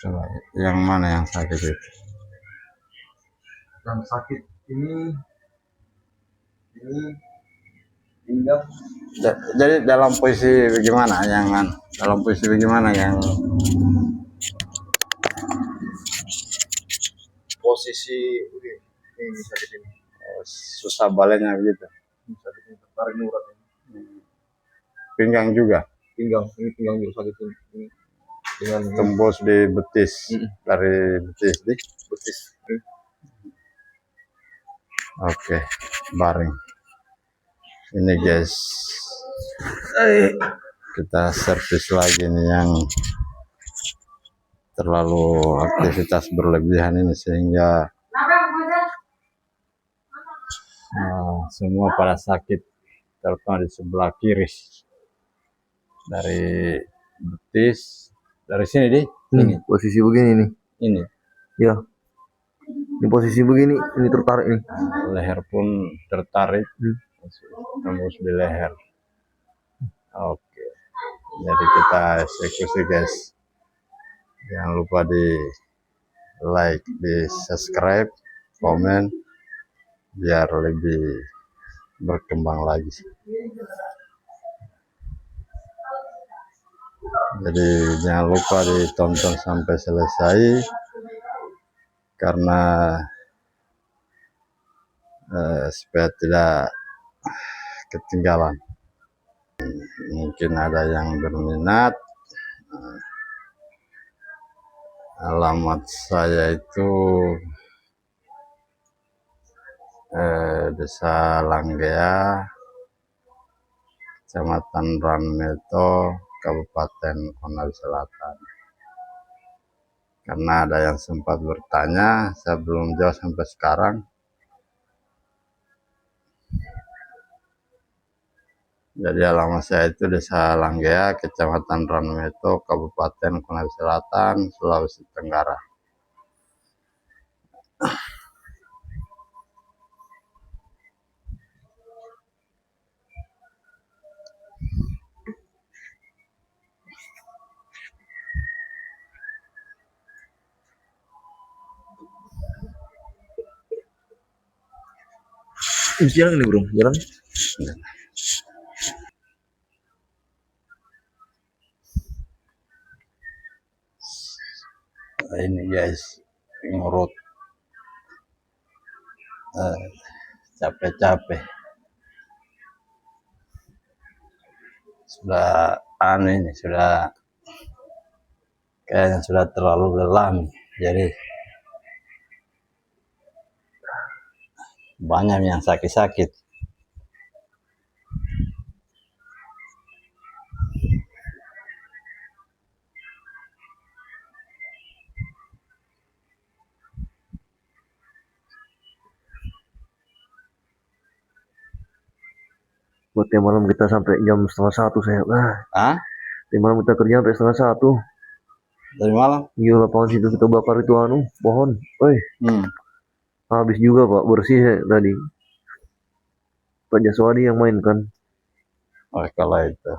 Coba, yang mana yang sakit itu? Yang sakit ini pinggang. Jadi dalam posisi bagaimana dalam posisi bagaimana yang Posisi ini sakit ini. susah baliknya begitu? Sakit ini tertarik urat ini. Pinggang juga? Pinggang, ini pinggang juga sakit ini. Dengan tembus di betis, dari betis di betis. Oke, baring. Ini guys, kita servis lagi nih yang terlalu aktivitas berlebihan ini sehingga semua pada sakit, terutama di sebelah kiri, dari betis, dari sini di ini posisi begini nih. Ini ya, ini posisi begini, ini tertarik nih. Leher pun tertarik, tembus di leher. Oke, jadi kita eksekusi guys. Jangan lupa di like, di subscribe, komen, biar lebih berkembang lagi. Jadi jangan lupa ditonton sampai selesai, karena supaya tidak ketinggalan. Mungkin ada yang berminat. Alamat saya itu Desa Langgea, Kecamatan Ranmeto, Kabupaten Konawe Selatan. Karena ada yang sempat bertanya, saya belum jawab sampai sekarang. Jadi alamat saya itu Desa Langgea, Kecamatan Ranmeto, Kabupaten Konawe Selatan, Sulawesi Tenggara. Jalan nih bro, jalan. Ini guys, ngurut capek-capek, sudah ini sudah kayaknya sudah terlalu lelah nih. Jadi banyak yang sakit-sakit. Buat tiap malam kita sampai jam 12:30 saya. Tiap malam kita kerja sampai 12:30. Dari malam? Iya, lapangan situ kita bakar itu pohon. Habis juga Pak, bersih tadi. Pak Jaswadi yang main kan. Kalau itu.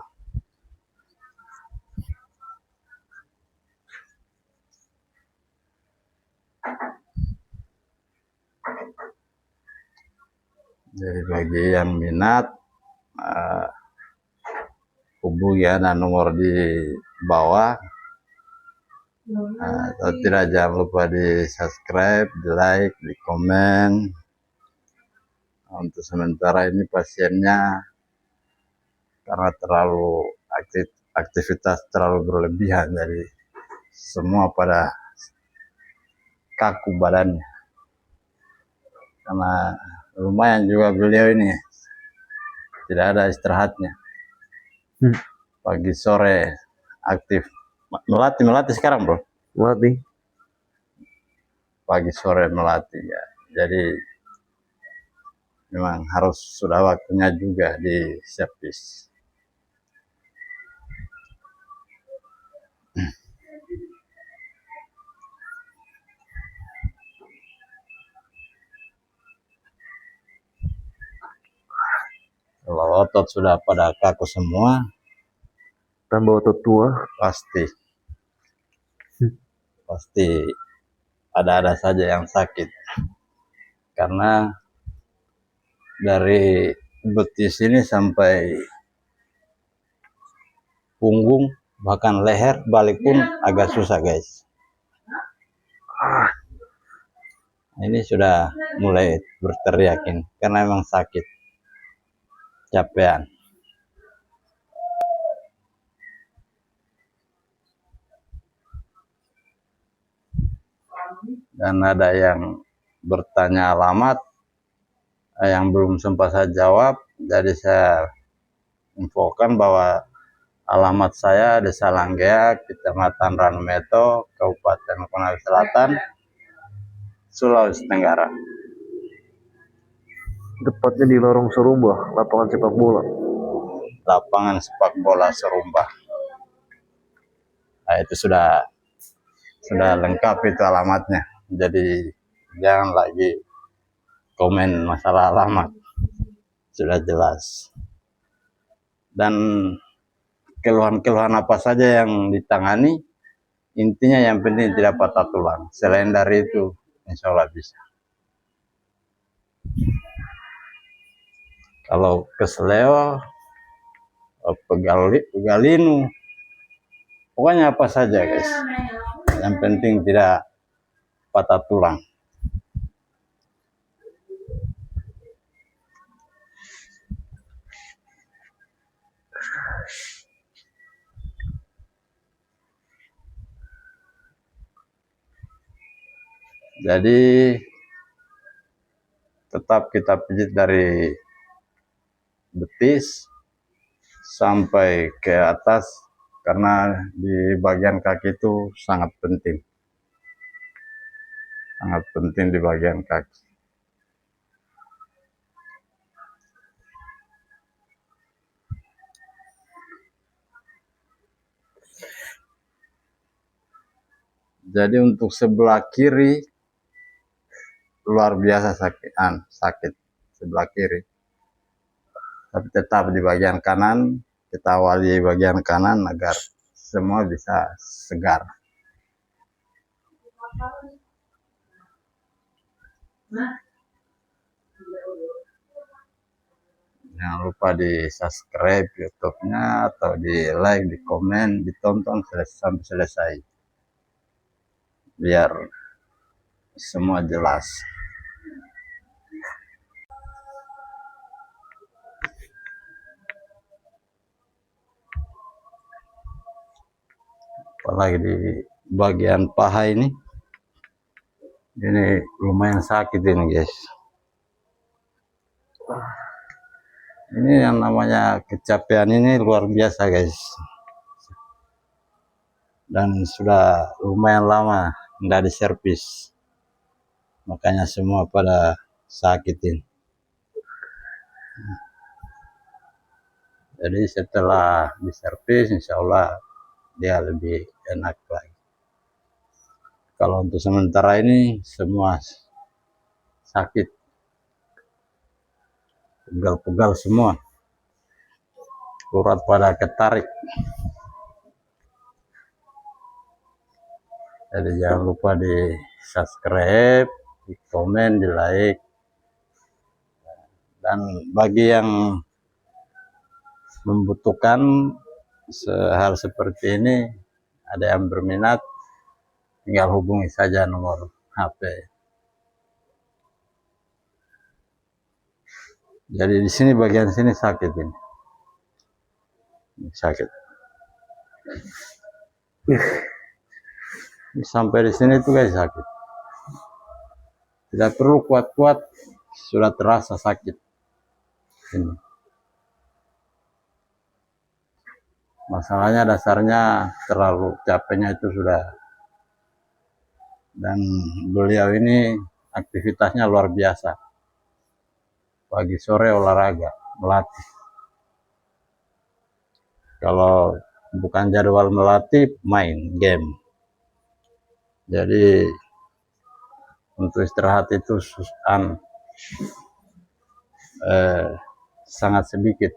Jadi bagi yang minat, hubungi nomor di bawah. Atau tidak, jangan lupa di subscribe, di like, di komen. Untuk sementara ini pasiennya karena terlalu aktivitas terlalu berlebihan, jadi semua pada kaku badannya. Karena lumayan juga beliau ini tidak ada istirahatnya. Pagi sore aktif, melatih sekarang bro. Melatih Pagi sore melatih ya. Jadi memang harus sudah waktunya juga di servis. Kalau otot sudah pada kaku semua, tambah otot tua, pasti pasti ada-ada saja yang sakit, karena dari betis ini sampai punggung bahkan leher balik pun agak susah guys. Ini sudah mulai berteriak ini karena memang sakit, capean. Dan ada yang bertanya alamat yang belum sempat saya jawab, jadi saya infokan bahwa alamat saya Desa Langgea, Kecamatan Ranmeto, Kabupaten Konawe Selatan, Sulawesi Tenggara. Tepatnya di Lorong Serumba, lapangan sepak bola. Lapangan sepak bola Serumba. Nah, itu sudah lengkap itu alamatnya. Jadi jangan lagi komen masalah alamat, sudah jelas. Dan keluhan-keluhan apa saja yang ditangani, intinya yang penting tidak patah tulang. Selain dari itu, insya Allah bisa. Kalau keseleo, pegalinu, pokoknya apa saja guys. Yang penting tidak patah tulang. Jadi tetap kita pijit dari betis sampai ke atas, karena di bagian kaki itu sangat penting di bagian kaki. Jadi untuk sebelah kiri luar biasa sakit sebelah kiri, tapi tetap di bagian kanan kita awali bagian kanan agar semua bisa segar. Jangan lupa di subscribe YouTube-nya atau di like, di komen, ditonton sampai selesai biar semua jelas. Apalagi di bagian paha ini lumayan sakit ini guys. Ini yang namanya kecapean ini luar biasa guys, dan sudah lumayan lama nggak diservis, makanya semua pada sakitin. Jadi setelah diservis insya Allah dia lebih enak lagi. Kalau untuk sementara ini semua sakit, pegal-pegal semua, urat pada ketarik. Jadi jangan lupa di subscribe, di komen, di like. Dan bagi yang membutuhkan hal seperti ini, ada yang berminat, tinggal hubungi saja nomor HP. Jadi di sini bagian sini sakit ini. Sakit. Sampai di sini tuh guys sakit. Tidak perlu kuat-kuat, sudah terasa sakit. Ini. Masalahnya dasarnya terlalu capeknya itu sudah. Dan beliau ini aktivitasnya luar biasa. Pagi sore olahraga, melatih. Kalau bukan jadwal melatih, main game. Jadi untuk istirahat itu sangat sedikit.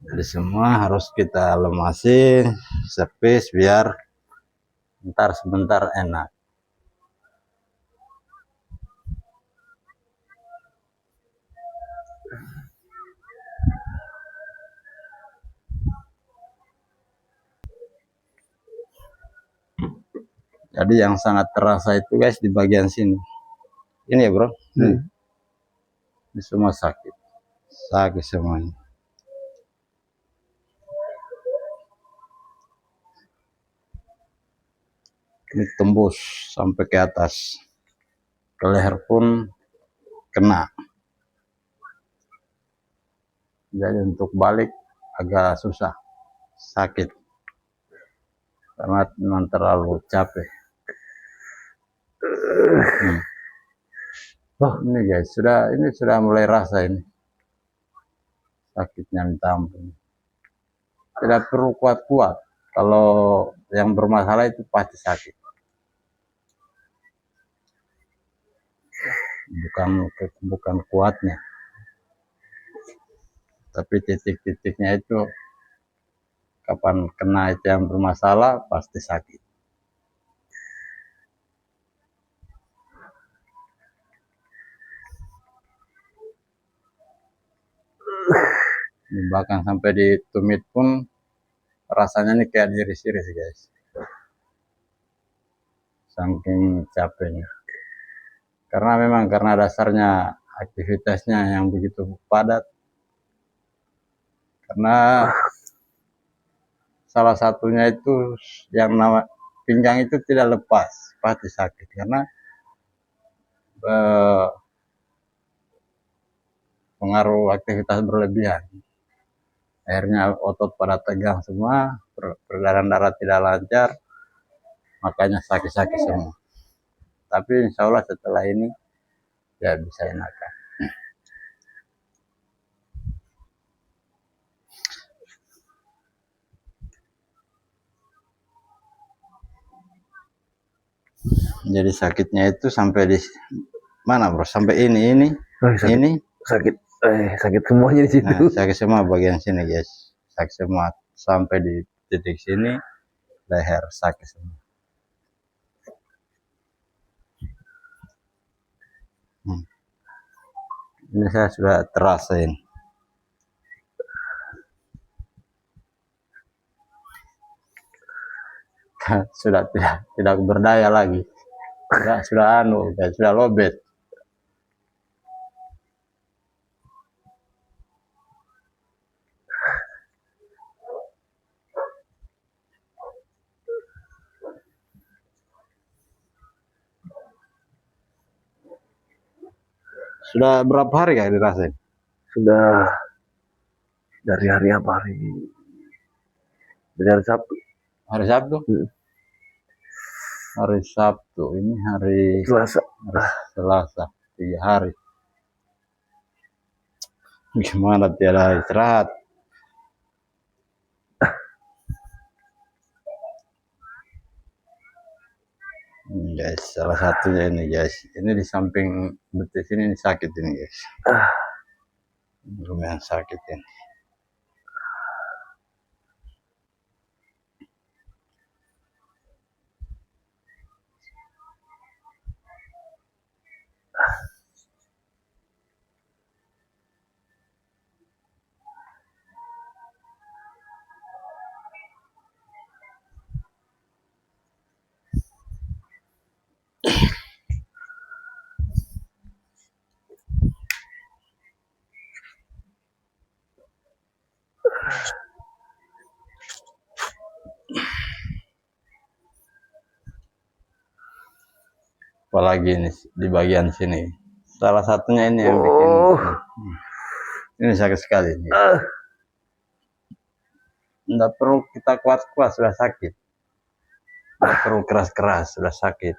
Jadi semua harus kita lemasin, servis biar ntar sebentar enak. Jadi yang sangat terasa itu guys di bagian sini. Ini ya bro. Ini semua sakit. Sakit semuanya. Ini tembus sampai ke atas. Ke leher pun kena. Jadi untuk balik agak susah. Sakit. Karena memang terlalu capek. Oh ini guys, ini sudah mulai rasa ini. Sakitnya minta ampun. Tidak perlu kuat-kuat. Kalau yang bermasalah itu pasti sakit. Bukan kuatnya. Tapi titik-titiknya itu kapan kena itu yang bermasalah pasti sakit. Bahkan sampai di tumit pun rasanya ini kayak diiris-iris guys, saking capeknya. Karena dasarnya aktivitasnya yang begitu padat. Karena salah satunya itu yang nama pinggang itu tidak lepas, pasti sakit karena pengaruh aktivitas berlebihan. Akhirnya otot pada tegang semua, peredaran darah tidak lancar, makanya sakit-sakit semua. Tapi insya Allah setelah ini ya bisa enakan. Jadi sakitnya itu sampai di mana bro? Sampai ini sakit, ini sakit semuanya di situ. Nah, sakit semua bagian sini guys, sakit semua sampai di titik sini, leher sakit semua. Ini saya sudah terasain. Sudah tidak berdaya lagi. Sudah lobet. Sudah berapa hari ya dirasain? Sudah dari hari apa hari? Dari hari Sabtu. Hari Sabtu? Hari Sabtu, ini hari Selasa. Selasa, 3 hari. Gimana tiada istirahat? Guys, salah satunya ini guys, ini di samping betis ini sakit ini guys, lumayan sakit ini. Apalagi ini di bagian sini, salah satunya ini yang bikin ini sakit sekali ini. Nggak perlu kita kuat-kuat sudah sakit, nggak perlu keras-keras sudah sakit.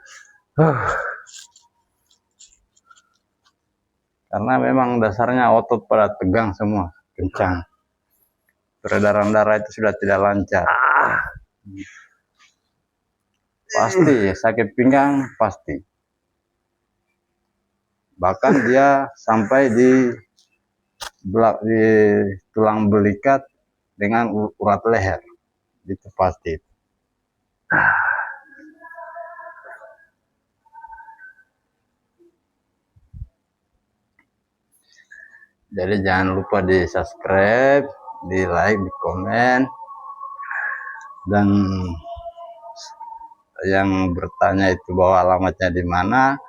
Karena memang dasarnya otot pada tegang semua, kencang, peredaran darah itu sudah tidak lancar. Pasti sakit pinggang pasti. Bahkan dia sampai di tulang belikat dengan urat leher, itu pasti. Jadi jangan lupa di subscribe, di like, di komen, dan yang bertanya itu bahwa alamatnya di mana.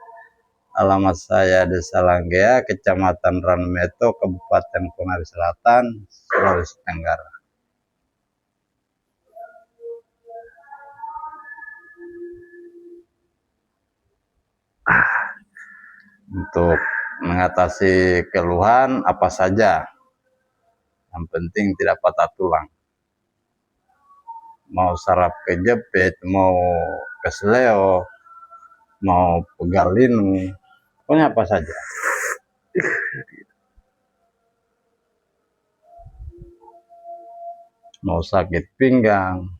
Alamat saya Desa Langgea, Kecamatan Ranmeto, Kabupaten Konawe Selatan, Sulawesi Tenggara. Untuk mengatasi keluhan apa saja, yang penting tidak patah tulang. Mau saraf kejepit, mau kesleo, mau pegal linu, pokoknya apa saja. Mau sakit pinggang,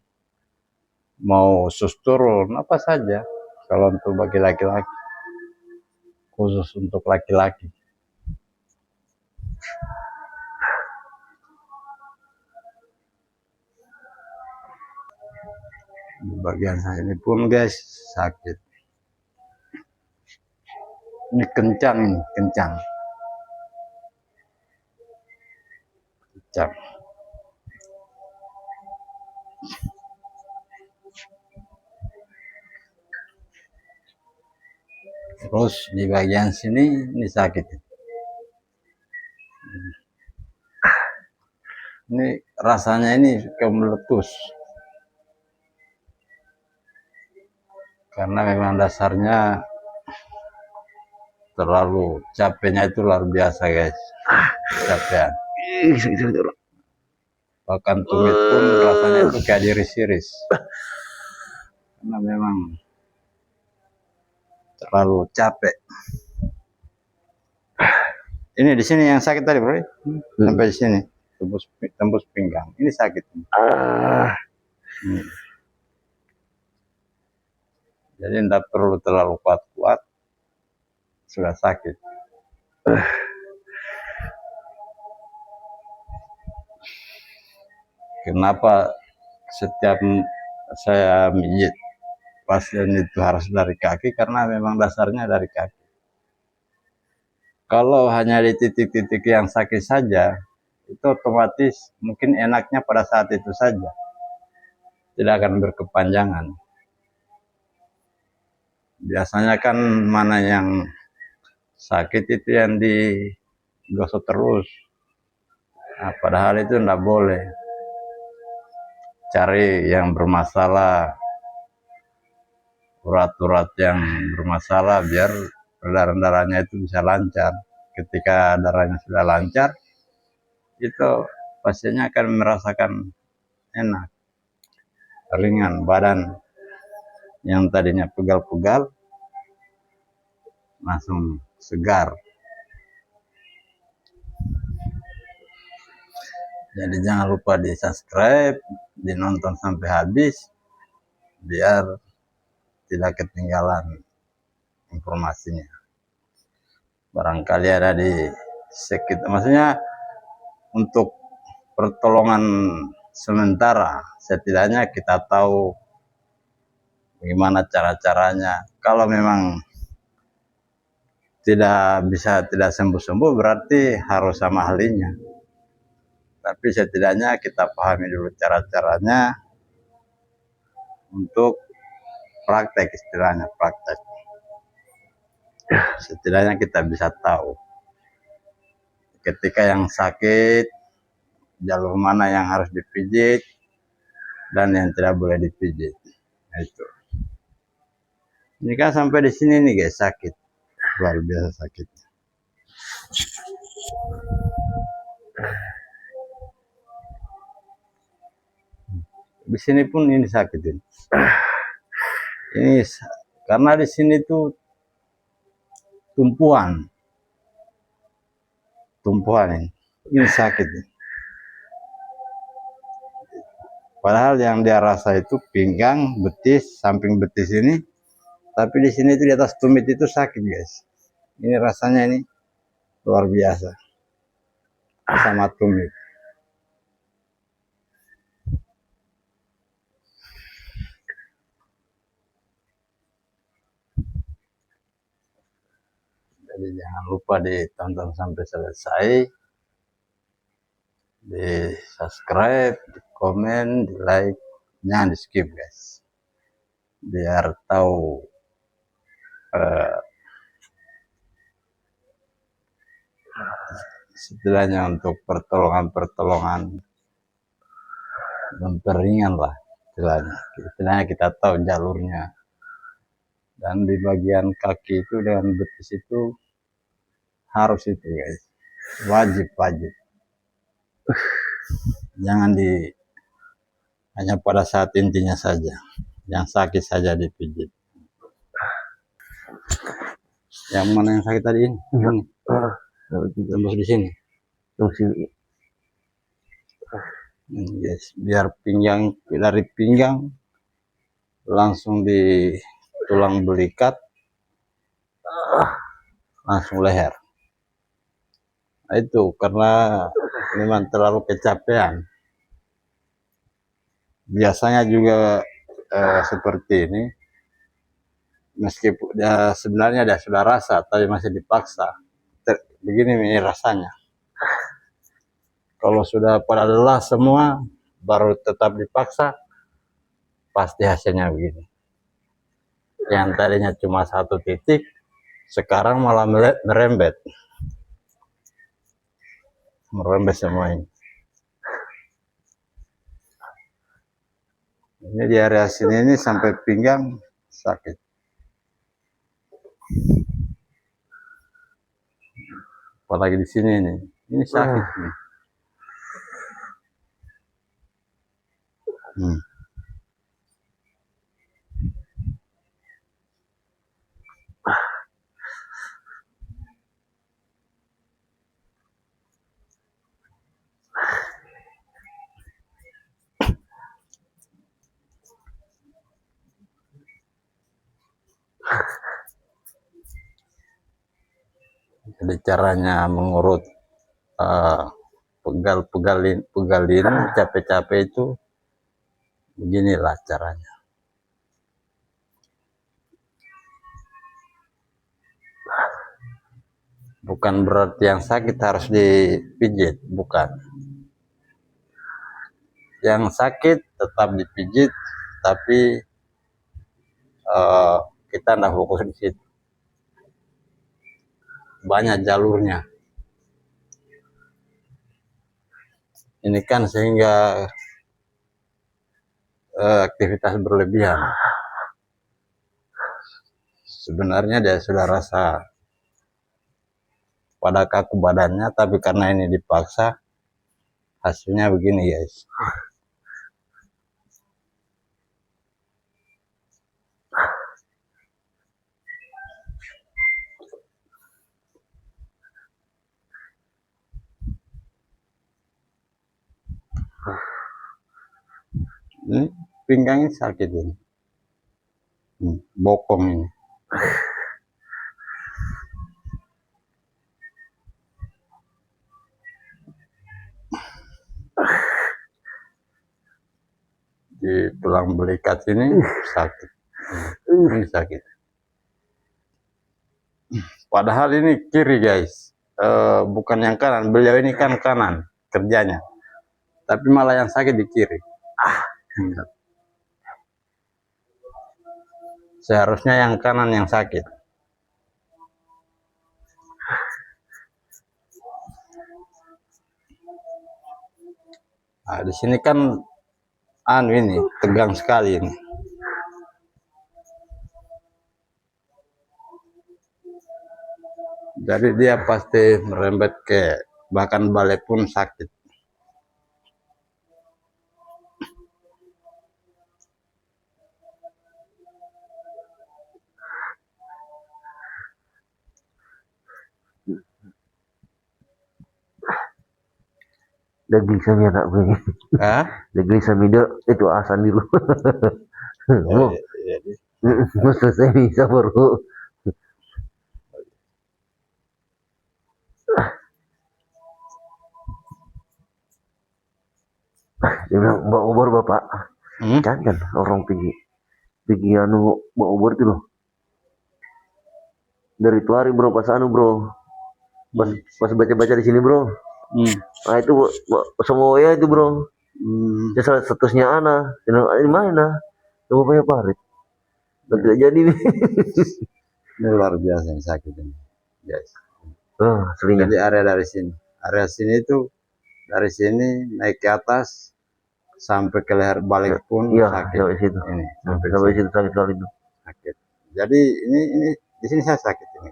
mau usus turun, apa saja. Kalau untuk bagi laki-laki, khusus untuk laki-laki. Di bagian saya ini pun guys sakit. Ini kencang, ini kencang. Kencang. Terus di bagian sini ini sakit. Ini rasanya ini kayak meletus. Karena memang dasarnya terlalu capeknya itu luar biasa guys. Capek. Bahkan tumit pun rasanya itu kayak diiris-iris. Karena memang terlalu capek. Ini di sini yang sakit tadi bro. Sampai di sini tembus pinggang. Ini sakit. Jadi tidak perlu terlalu kuat-kuat, sudah sakit. Kenapa setiap saya mijit pasien itu harus dari kaki? Karena memang dasarnya dari kaki. Kalau hanya di titik-titik yang sakit saja, itu otomatis mungkin enaknya pada saat itu saja, tidak akan berkepanjangan. Biasanya kan mana yang sakit itu yang digosok terus. Nah, padahal itu tidak boleh. Cari yang bermasalah, urat-urat yang bermasalah biar darah-darahnya itu bisa lancar. Ketika darahnya sudah lancar, itu pasiennya akan merasakan enak, ringan, badan yang tadinya pegal-pegal langsung segar. Jadi jangan lupa di subscribe, dinonton sampai habis, biar tidak ketinggalan informasinya. Barangkali ada di sekitar, maksudnya untuk pertolongan sementara, setidaknya kita tahu bagaimana cara-caranya. Kalau memang tidak sembuh-sembuh, berarti harus sama ahlinya. Tapi setidaknya kita pahami dulu cara-caranya untuk praktek, istilahnya praktek. Setidaknya kita bisa tahu ketika yang sakit, jalur mana yang harus dipijit dan yang tidak boleh dipijit. Nah, itu. Ini kan sampai di sini nih guys, sakit, luar biasa sakitnya. Di sini pun ini sakit ini. Ini karena di sini tuh tumpuan ini sakit. Padahal yang dia rasa itu pinggang, betis, samping betis ini, tapi di sini itu di atas tumit itu sakit guys. Ini rasanya ini luar biasa sama tumit. Jadi jangan lupa ditonton sampai selesai, di subscribe, di komen, di like, jangan di skip guys, biar tahu setidaknya untuk pertolongan memperingan lah istilahnya kita tahu jalurnya. Dan di bagian kaki itu dengan betis itu harus itu guys, wajib jangan hanya pada saat intinya saja, yang sakit saja dipijit. Yang mana yang sakit tadi ini? Tembus di sini. Yes, biar pinggang, dari pinggang langsung di tulang belikat, langsung leher. Nah, itu karena memang terlalu kecapean. Biasanya juga seperti ini, meskipun ya, sebenarnya sudah rasa tapi masih dipaksa. Begini nih rasanya. Kalau sudah pada lelah semua, baru tetap dipaksa, pasti hasilnya begini. Yang tadinya cuma 1 titik, sekarang malah merembet semua ini. Ini di area sini ini sampai pinggang sakit. Apalagi di sini ini sakit nih. Jadi caranya mengurut pegal ini capek-capek itu beginilah caranya. Bukan berarti yang sakit harus dipijit, bukan. Yang sakit tetap dipijit, tapi kita tidak fokus di situ. Banyak jalurnya. Ini kan sehingga aktivitas berlebihan. Sebenarnya dia sudah rasa pada kaku badannya, tapi karena ini dipaksa, hasilnya begini guys. Ini pinggangnya sakit ini, bokong ini. Di tulang belikat ini sakit, ini sakit. Padahal ini kiri guys, bukan yang kanan. Beliau ini kan kanan kerjanya, tapi malah yang sakit di kiri. Seharusnya yang kanan yang sakit. Nah, di sini kan ini tegang sekali ini. Jadi dia pasti merembet ke bahkan balai pun sakit. Daging sami anak gue. Daging sami dia itu asan dulu. Masa saya bisa baru. Dia bilang mbak obor bapak. Jangan orang pergi anu mbak obor itu loh. dari itu hari bro pas bro, pas baca-baca di sini bro. Nah itu semua ya itu bro. Ya salah statusnya Ana, di mana? Coba banyak parit. Tidak jadi nih. Ini luar biasa yang sakit ini, guys. Seringnya. Jadi area sini itu dari sini naik ke atas sampai ke leher balik pun sakit. Sampai situ. Ini sampai situ sakit kali itu. Sakit. Jadi ini di sini saya sakit ini.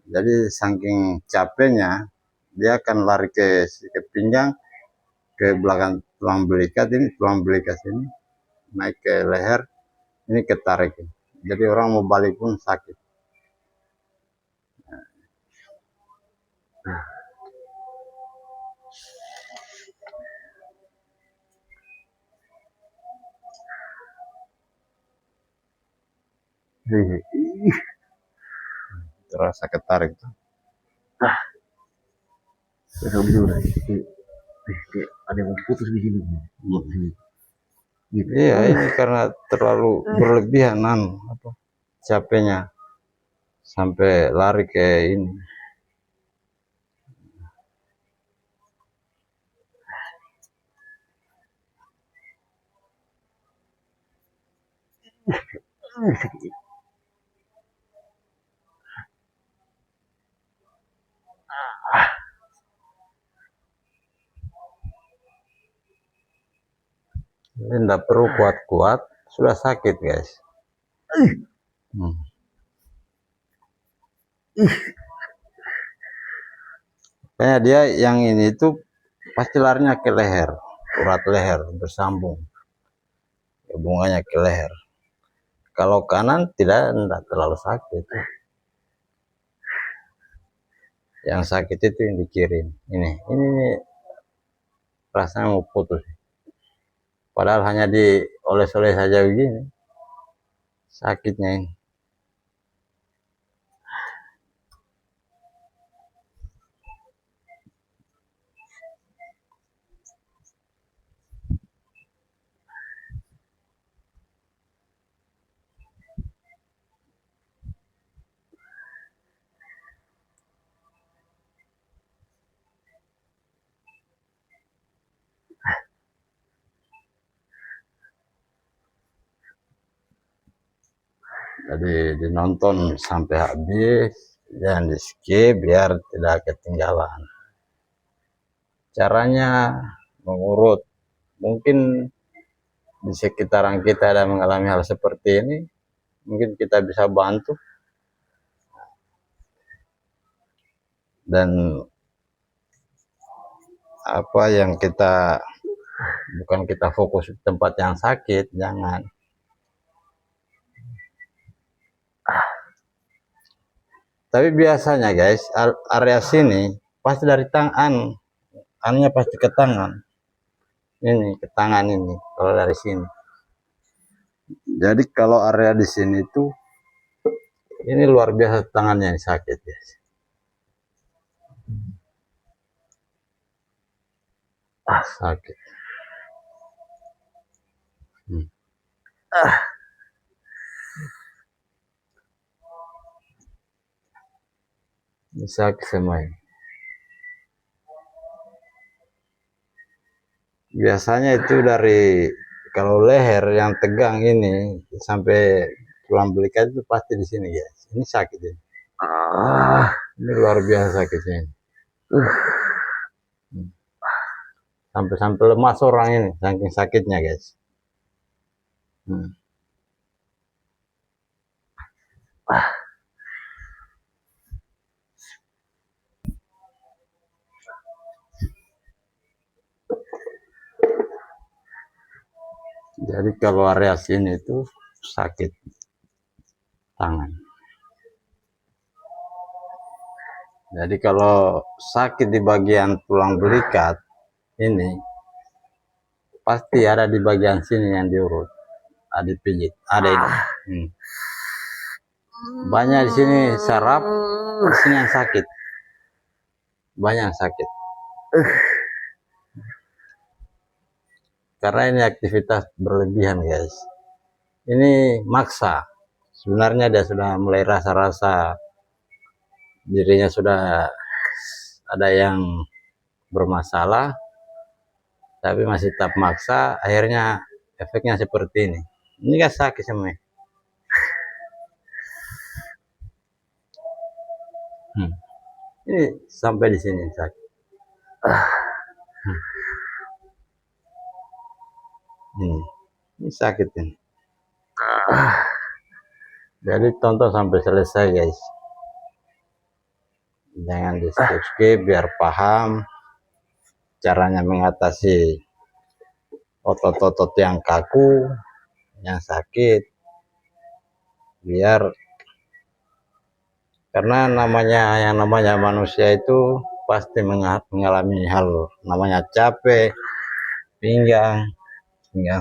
Jadi saking capeknya dia akan lari ke pinggang, ke belakang tulang belikat ini, tulang belikat sini naik ke leher, ini ketarik. Jadi orang mau balik pun sakit. Terasa ketarik tuh. Ada yang putus di sini. Gitu. Iya, ini karena terlalu berlebihan capeknya sampai lari ke ini. Ini tidak perlu kuat-kuat, sudah sakit guys. Kayaknya dia yang ini itu pasti larinya ke leher, urat leher bersambung, hubungannya ke leher. Kalau kanan tidak terlalu sakit. Yang sakit itu yang di kiri. Ini rasanya mau putus. Padahal hanya dioles-oles saja begini. Sakitnya ini. Jadi dinonton sampai habis, jangan di skip biar tidak ketinggalan. Caranya mengurut, mungkin di sekitaran kita ada mengalami hal seperti ini, mungkin kita bisa bantu. Dan apa yang bukan kita fokus di tempat yang sakit, jangan. Tapi biasanya guys, area sini pasti dari tangan, annya pasti ke tangan. Ini ke tangan ini, kalau dari sini. Jadi kalau area di sini tuh, ini luar biasa tangannya yang sakit guys. Sakit. Bisa semua ini. Biasanya itu dari kalau leher yang tegang ini sampai tulang belikat itu pasti di sini guys. Ini sakit ini. Ini luar biasa sakitnya ini. Sampai lemas orang ini saking sakitnya guys. Jadi kalau area sini itu sakit tangan. Jadi kalau sakit di bagian tulang belikat ini pasti ada di bagian sini yang diurut, ada dipijit, ada ini. Banyak di sini saraf, di sini yang sakit, banyak yang sakit. Karena ini aktivitas berlebihan guys. Ini maksa sebenarnya dia sudah mulai rasa-rasa dirinya sudah ada yang bermasalah, tapi masih tetap maksa, akhirnya efeknya seperti ini. Ini kan sakit semua. Ini sampai di sini sakit. Ini sakit ini. Jadi tonton sampai selesai guys. Jangan di skip biar paham caranya mengatasi otot-otot yang kaku, yang sakit. Biar karena yang namanya manusia itu pasti mengalami hal namanya capek, pinggang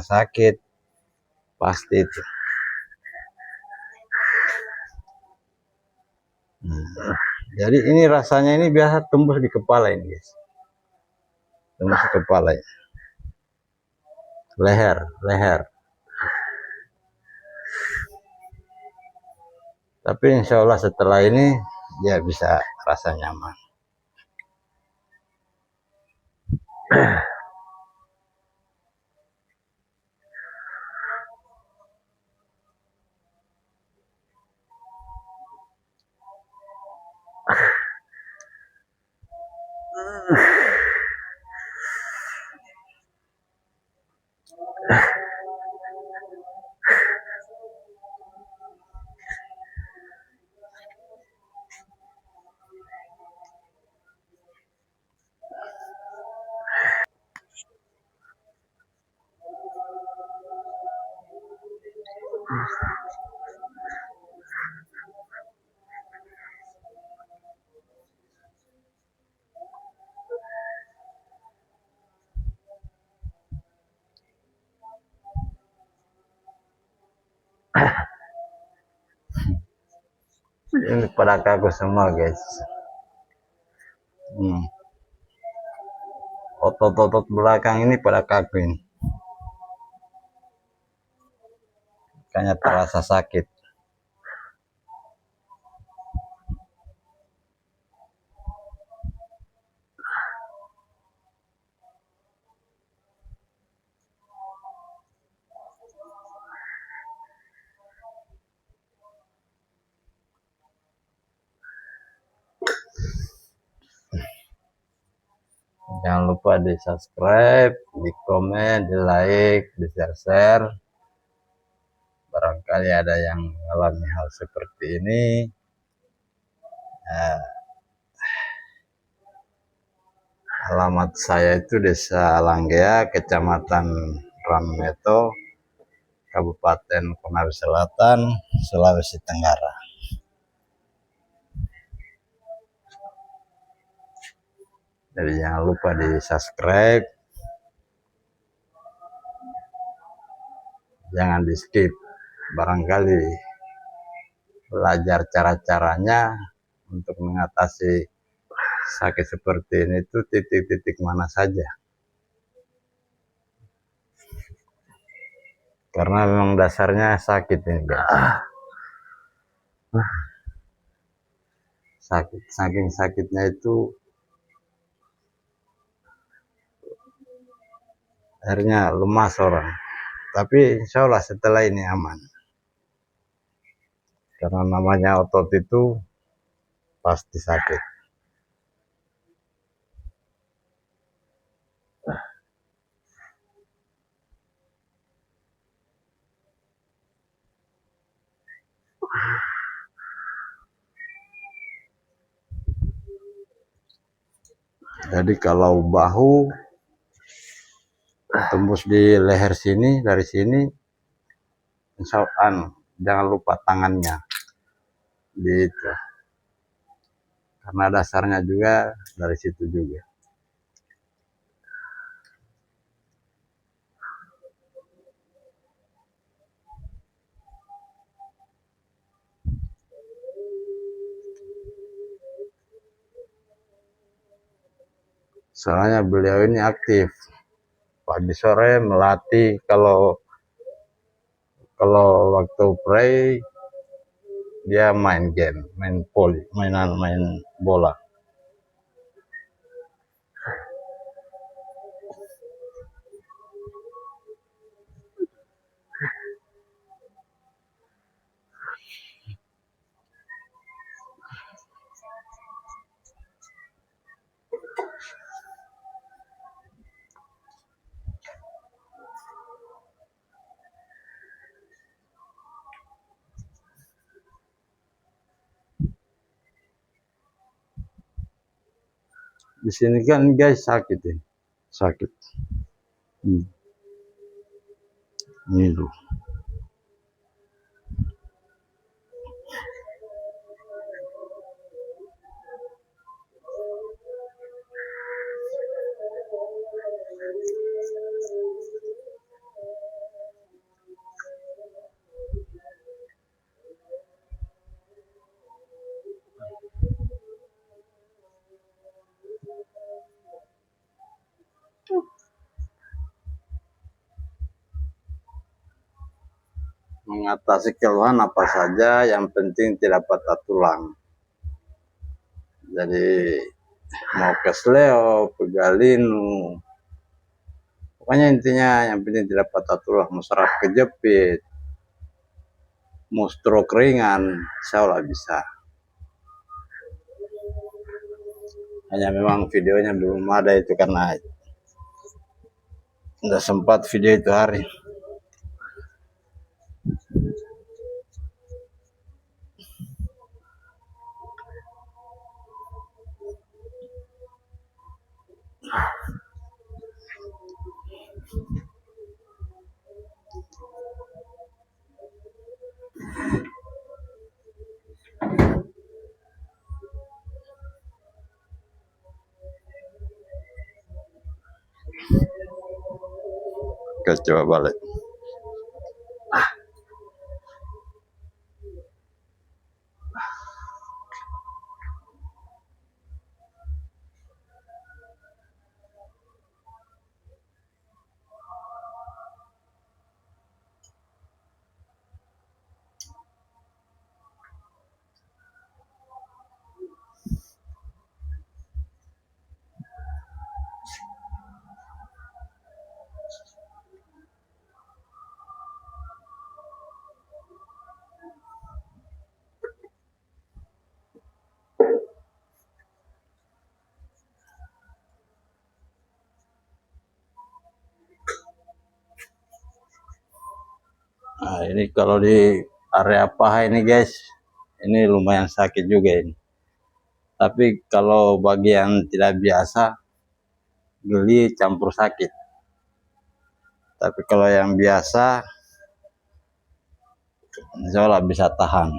sakit, pasti itu. Jadi ini rasanya ini biasa tembus di kepala ini guys, tembus di kepala ini. leher. Tapi insya Allah setelah ini dia bisa rasa nyaman. Ini pada kaku semua guys. Otot-otot belakang ini pada kaku ini, makanya terasa sakit. Jangan lupa di subscribe, di komen, di like, di share. Barangkali ada yang mengalami hal seperti ini. Alamat saya itu Desa Langgea, Kecamatan Rameto, Kabupaten Konawe Selatan, Sulawesi Tenggara. Jadi jangan lupa di subscribe, jangan di skip. Barangkali belajar cara-caranya untuk mengatasi sakit seperti ini itu titik-titik mana saja. Karena memang dasarnya sakit ini guys. Saking sakitnya itu akhirnya lemas orang. Tapi insya Allah setelah ini aman. Karena namanya otot itu pasti sakit. Jadi kalau bahu tembus di leher sini, dari sini, jangan lupa tangannya gitu. Karena dasarnya juga dari situ juga. Soalnya beliau ini aktif pagi sore melatih. Kalau waktu pray Dia main game, main main bola. Di sini kan guys sakit ya, sakit. Ini loh. Mengatasi keluhan apa saja, yang penting tidak patah tulang. Jadi mau kesleo, pegalinu, pokoknya intinya yang penting tidak patah tulang. Mau saraf kejepit, mau stroke ringan, insya Allah bisa. Hanya memang videonya belum ada itu karena tidak sempat video itu hari. Oke, coba balik. Nah, ini kalau di area paha ini guys, ini lumayan sakit juga ini. Tapi kalau bagian tidak biasa, geli campur sakit. Tapi kalau yang biasa, insya Allah bisa tahan.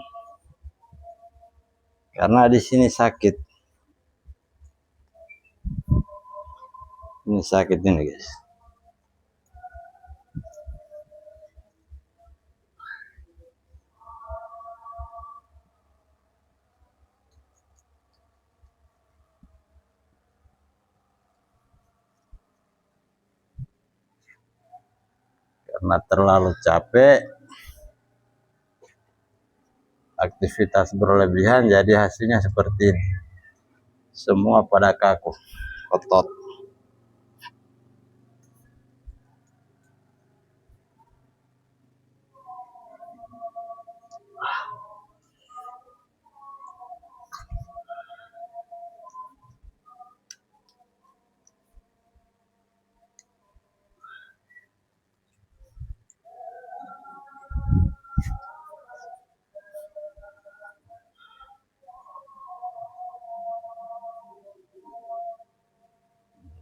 Karena di sini sakit. Ini sakit ini guys. Karena terlalu capek, aktivitas berlebihan, jadi hasilnya seperti ini. Semua pada kaku, otot.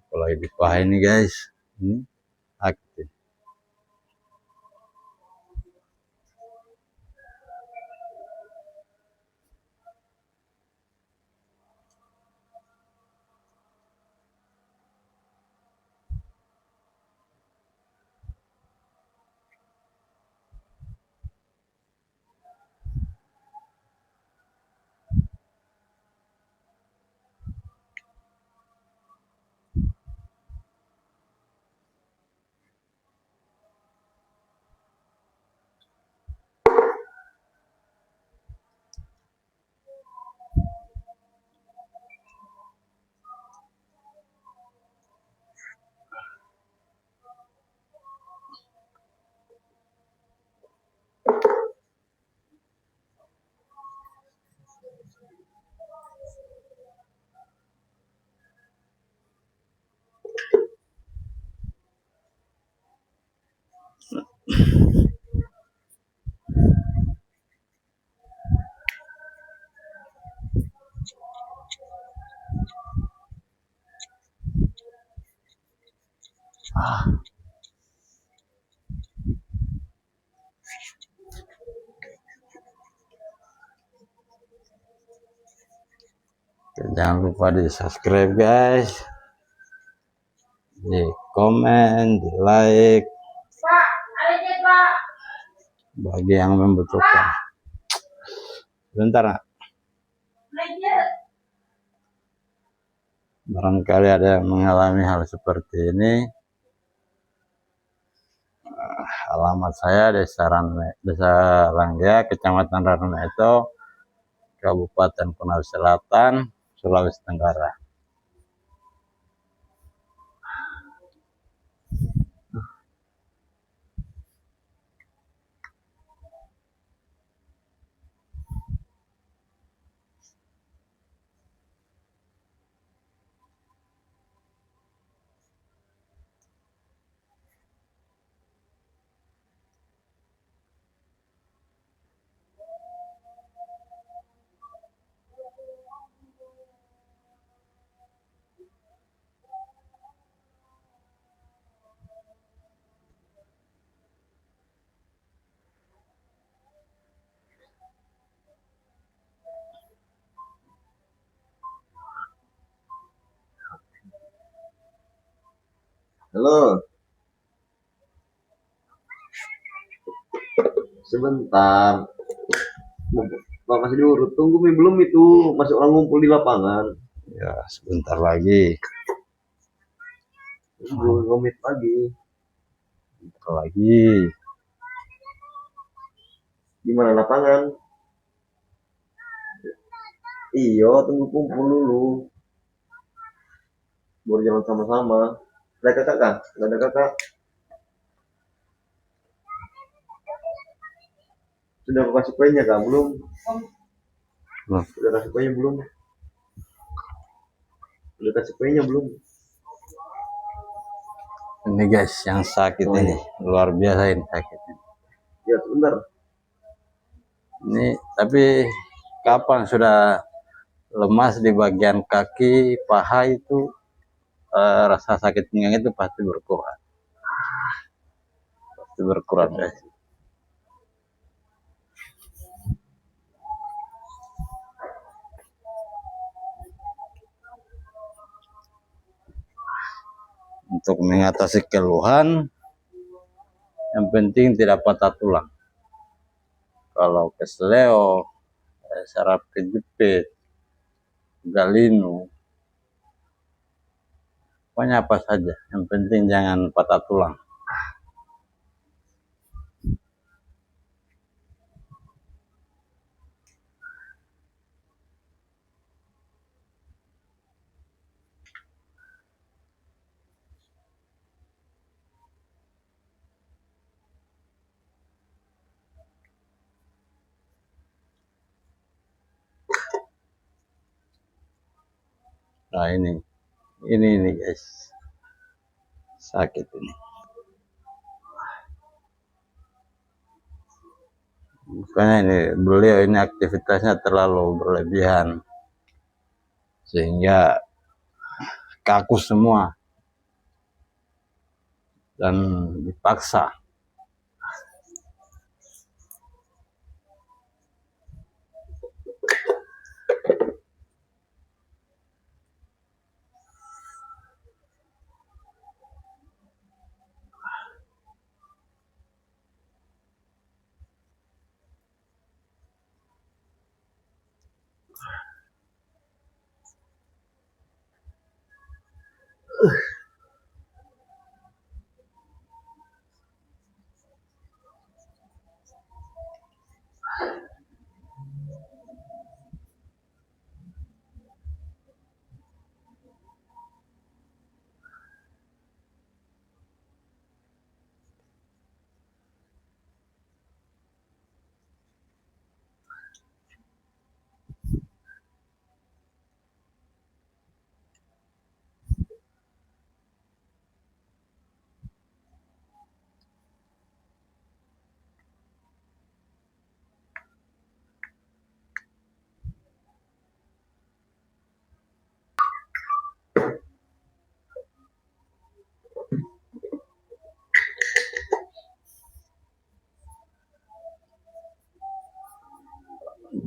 Kalau di paha ini guys, ini aktif. Jangan lupa di subscribe guys, di komen, di like bagi yang membutuhkan. Bentar nak. Barangkali ada yang mengalami hal seperti ini. Alamat saya Desa Rangia, Kecamatan Ranmeto, Kabupaten Konawe Selatan, Sulawesi Tenggara. Halo. Sebentar. Masih diurut. Tunggu belum itu. Masih orang ngumpul di lapangan. Ya, sebentar lagi. Tunggu, ngomit lagi. Sebentar lagi. Di mana lapangan? Iya, tunggu kumpul dulu. Baru jalan sama-sama. Ada kakak kah? Nggak ada kakak. Sudah aku kasih kuenya kah? Belum. Sudah kasih kuenya belum? Sudah kasih kuenya belum? Ini guys yang sakit ini, luar biasa ini sakitnya. Ya sebentar. Ini tapi kapan sudah lemas di bagian kaki, paha itu rasa sakit pinggang itu pasti berkurang. Pasti berkurang guys. Untuk mengatasi keluhan, yang penting tidak patah tulang. Kalau kesleo, saraf kejepit, galinu, pokoknya apa saja. Yang penting jangan patah tulang. Nah ini guys, sakit ini. Bukannya ini beliau ini aktivitasnya terlalu berlebihan sehingga kaku semua dan dipaksa.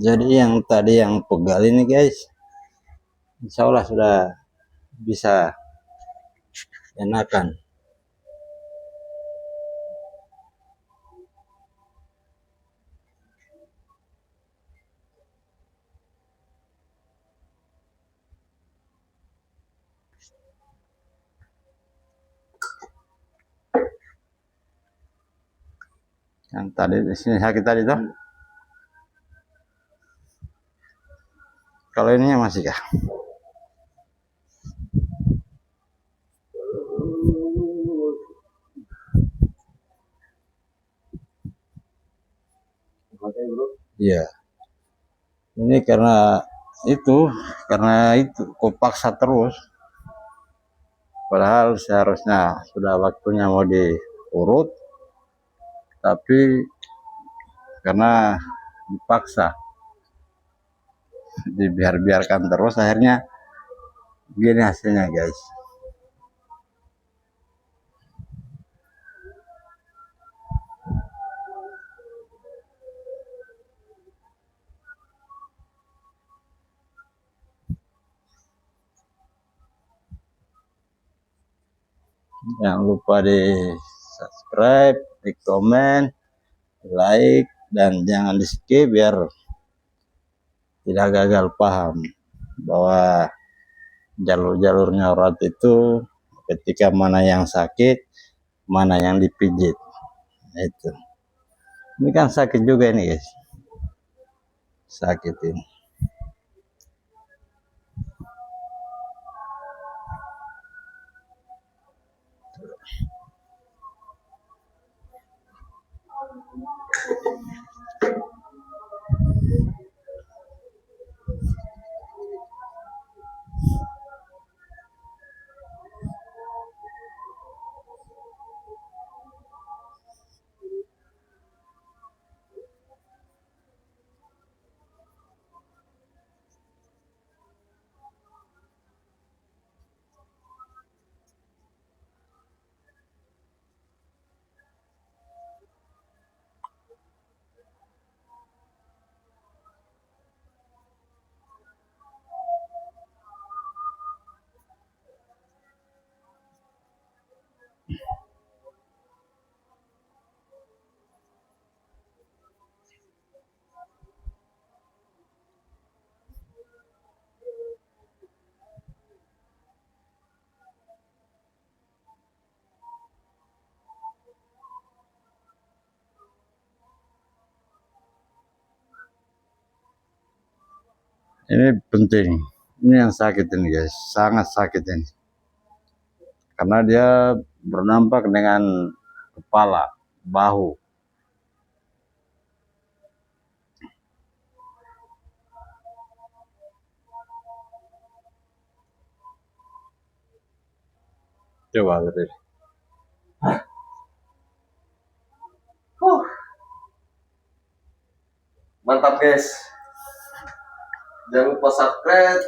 Jadi yang tadi yang pegal ini guys, insya Allah sudah bisa enakan. Yang tadi di sini sakit tadi tuh. Kalau ininya masih kah? Iya. Ini karena itu kok paksa terus. Padahal seharusnya sudah waktunya mau diurut, tapi karena dipaksa, dibiarkan terus, akhirnya gini hasilnya guys. Jangan lupa di subscribe, di komen, like, dan jangan di skip biar tidak gagal paham bahwa jalur-jalurnya urat itu ketika mana yang sakit, mana yang dipijit. Itu. Ini kan sakit juga ini guys. Sakit ini. Ini penting. Ini yang sakit ini guys, sangat sakit ini. Karena dia berdampak dengan kepala, bahu. Coba lihat. Mantap guys. Jangan lupa subscribe,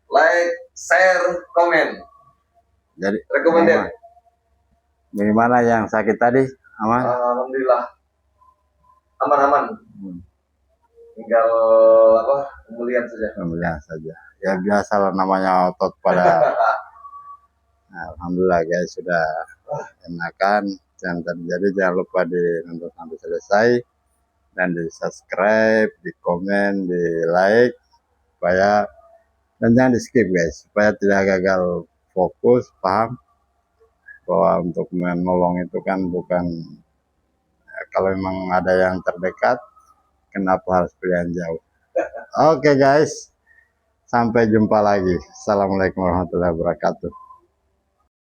like, share, komen. Jadi Recommended. bagaimana yang sakit tadi? Aman? Alhamdulillah. Aman-aman. Tinggal pemulihan saja. Pemulihan saja. Ya biasalah namanya otot pada. Alhamdulillah guys sudah enakan. Jangan terjadi, jangan lupa nonton sampai selesai dan di subscribe, di komen, di like supaya, dan jangan di skip guys supaya tidak gagal fokus, paham bahwa untuk menolong itu kan bukan kalau memang ada yang terdekat, kenapa harus pilihan jauh. Oke guys, sampai jumpa lagi. Assalamualaikum warahmatullahi wabarakatuh.